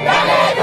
Dale,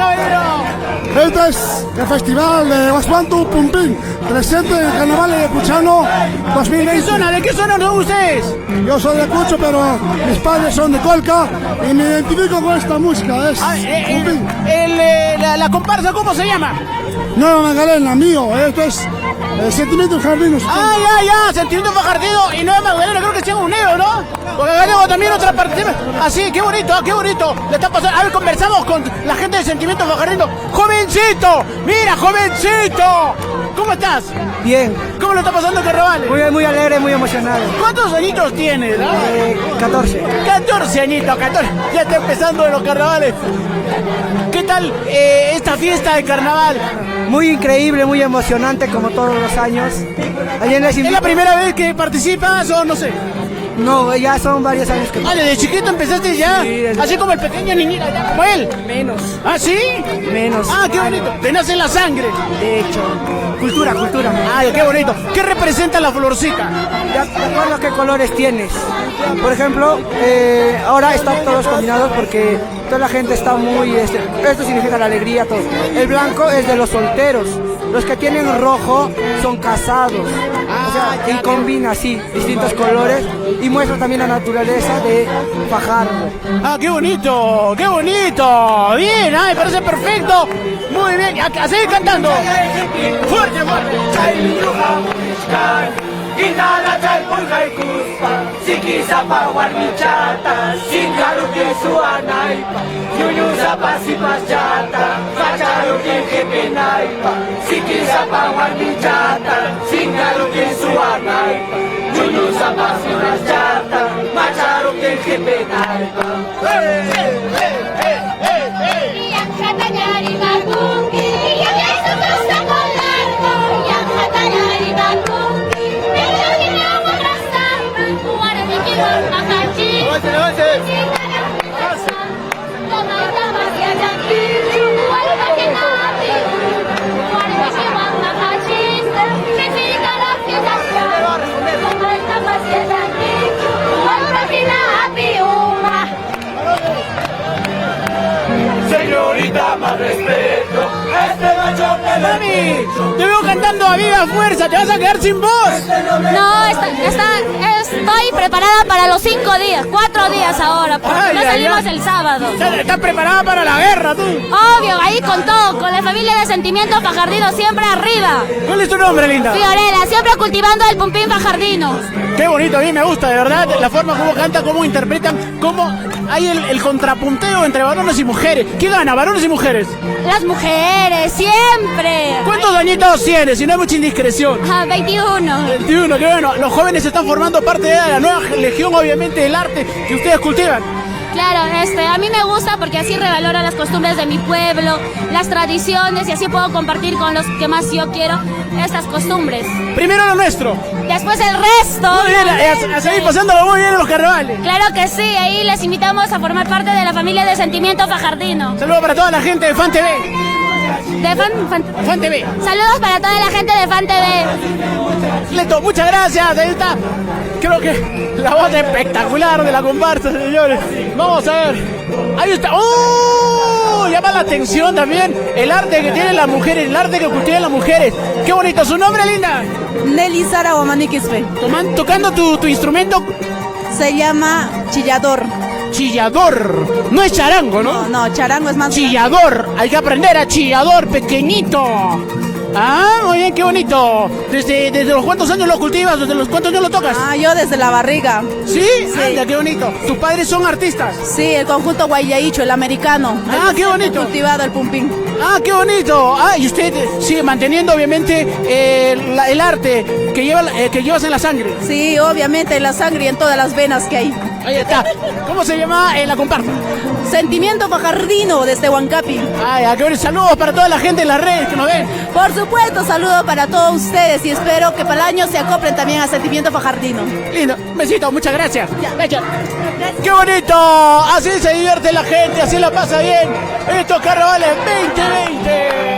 caballero? Este es el festival de Guaspantu Pumpín, presente en el Carnaval de Puchano 2020. ¿De qué zona son ustedes? Yo soy de Cucho, pero mis padres son de Colca y me identifico con esta música, es Pumpín. La comparsa, ¿cómo se llama? Nueva Magdalena, mío, esto es Sentimiento Jardino. Ya, Sentimiento Fajardino y Nueva Magdalena, creo que se llama Uneo, ¿no? Porque acá tengo también otra parte. Así, qué bonito, qué bonito. Le está pasando. A ver, conversamos con la gente de Sentimiento Fajardino. ¡Jovencito! ¡Mira, jovencito! ¿Cómo estás? Bien. ¿Cómo lo está pasando el carnaval? Muy alegre, muy emocionado. ¿Cuántos añitos tienes? 14. 14 añitos, 14. Ya está empezando los carnavales. ¿Qué tal esta fiesta de carnaval? Muy increíble, muy emocionante como todos los años. ¿Es la primera vez que participas o no sé? No, ya son varios años que... ¿Desde chiquito empezaste ya? Sí, así como el pequeño niñito, ya como él. Menos. ¿Ah, sí? Menos. Qué bonito. Te nace en la sangre. De hecho. Cultura. Ay, qué bonito. ¿Qué representa la florcita? De acuerdo a qué colores tienes. Por ejemplo, ahora están todos combinados porque toda la gente está muy... esto significa la alegría, todo. El blanco es de los solteros. Los que tienen rojo son casados. Y combina así distintos colores y muestra también la naturaleza de Fajardo. ¡Qué bonito! ¡Qué bonito! Bien, me parece perfecto. Muy bien, a seguir cantando. ¡Fuerte! Indala chalpul kuspa, siki sapa warmichata, singalu ke suanaipa, yuyu sapa sipaschata, fachalu ke kepenaipa, siki sapa warmichata, singalu ke suanaipa, yuyu sapa sipaschata, fachalu ke kepenaipa. Yang katanya di Bangkuki, yang itu dosa kolarko, yang katanya di Bangkuki. Señorita, más respeto, este macho que Mami, te veo cantando a viva fuerza, te vas a quedar sin voz. No, estoy preparada para los 5 días, 4 días ahora, porque no salimos el sábado. ¿Estás preparada para la guerra, tú? Obvio, ahí con todo, con la familia de Sentimiento Fajardino, siempre arriba. ¿Cuál es tu nombre, linda? Fiorella, siempre cultivando el pumpín fajardino. Qué bonito, a mí me gusta, de verdad, la forma como canta, cómo interpretan, cómo hay el contrapunteo entre varones y mujeres. ¿Quién gana, varones y mujeres? Las mujeres, siempre. ¿Cuántos añitos tienes? Si no hay mucha indiscreción. 21. 21, qué bueno. Los jóvenes están formando parte de la nueva legión, obviamente, del arte que ustedes cultivan. Claro, a mí me gusta porque así revalora las costumbres de mi pueblo, las tradiciones, y así puedo compartir con los que más yo quiero estas costumbres. Primero lo nuestro. Después el resto. Muy bien, a seguir pasándolo muy bien en los carnavales. Claro que sí, ahí les invitamos a formar parte de la familia de Sentimiento Fajardino. Saludos para toda la gente de Fan TV. De Fan TV. Saludos para toda la gente de Fan TV. Leto, muchas gracias. Ahí está. Creo que la voz espectacular de la comparsa, señores. Vamos a ver. Ahí está. ¡Oh! Llama la atención también el arte que tienen las mujeres, el arte que cultivan las mujeres. ¡Qué bonito! ¿Su nombre, linda? Nelly Sara Guamanikispe. Tocando tu instrumento. Se llama chillador. Chillador. No es charango, ¿no? No, charango es más chillador. Grande. Hay que aprender a chillador pequeñito. Muy bien, qué bonito. ¿Desde los cuántos años lo cultivas? ¿Desde los cuántos años lo tocas? Yo desde la barriga. ¿Sí? Anda, qué bonito. ¿Tus padres son artistas? Sí, el conjunto Guayahicho, el americano. Qué bonito. Cultivado el pumpín. Qué bonito. Y usted sigue manteniendo, obviamente, el arte que llevas en la sangre. Sí, obviamente, en la sangre y en todas las venas que hay. Ahí está. ¿Cómo se llama la comparsa? Sentimiento Fajardino desde Huancapi. Qué bonito. Saludos para toda la gente en las redes que nos ven. Por supuesto, saludos para todos ustedes y espero que para el año se acoplen también a Sentimiento Fajardino. Lindo. Un besito, muchas gracias. Ya. ¡Qué bonito! Así se divierte la gente, así la pasa bien. Estos carnavales 2020.